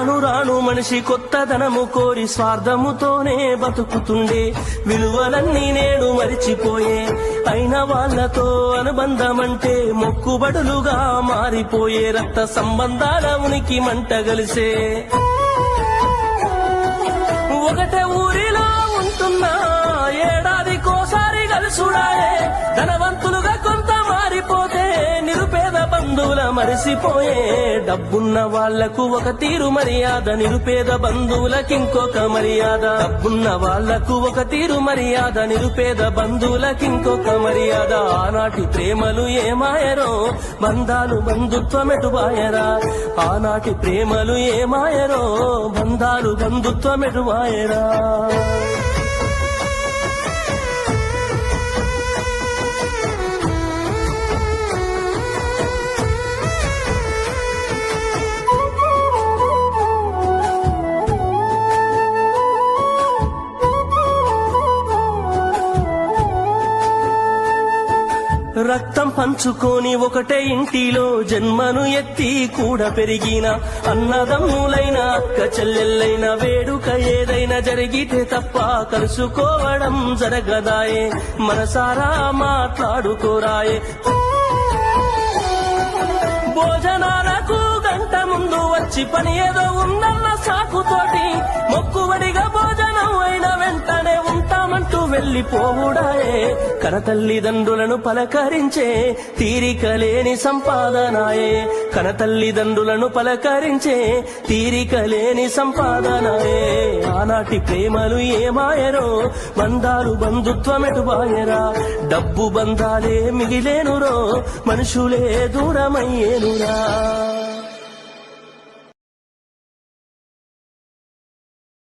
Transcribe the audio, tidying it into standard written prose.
రాను రాను మనిషి కొత్తదనము కోరి స్వార్థముతోనే బతుకుతుండే విలువలన్నీ నేడు మరిచిపోయే అయిన వాళ్లతో అనుబంధమంటే మొక్కుబడులుగా మారిపోయే రక్త సంబంధాల ఉనికి మంట గలిసే ఒకటే ఊరిలో ఉంటున్నా ఏడాదికోసారి కలుసుడాయే ధనవంతులుగా కొంత మారిపోతే నిరుపేద బంధువుల మరిసిపోయే డబ్బున్న వాళ్లకు ఒక తీరు మర్యాద నిరుపేద బంధువులకింకొక మర్యాద డబ్బున్న వాళ్లకు ఒక తీరు మర్యాద నిరుపేద బంధువులకింకొక మర్యాద ఆనాటి ప్రేమలు ఏమాయరో బంధాలు బంధుత్వమెటువాయరా ఆనాటి ప్రేమలు ఏమాయరో బంధాలు బంధుత్వమెటువాయరా రక్తం పంచుకొని ఒకటే ఇంటిలో జన్మను ఎత్తి కూడా పెరిగిన అన్నదమ్ములైన అక్క చెల్లెళ్ళైన వేడుక ఏదైనా జరిగితే తప్ప కలుసుకోవడం జరగదాయే మనసారా మాట్లాడుకోరాయే భోజనాలకు గంట ముందు వచ్చి పని ఏదో ఉందన్న సాకుతోటి మొక్కుబడిగా భోజనం అయిన వెంటనే ఉంటామంటూ వెళ్లిపోవుడాయే కనతల్లిదండ్రులను పలకరించే తీరిక లేని సంపాదనాయే కనతల్లిదండ్రులను పలకరించే తీరిక లేని సంపాదనాయే ఆనాటి ప్రేమలు ఏమాయరో బంధాలు బంధుత్వమెటువాయరా డబ్బు బంధాలే మిగిలేనురో మనుషులే దూరమయ్యేనురా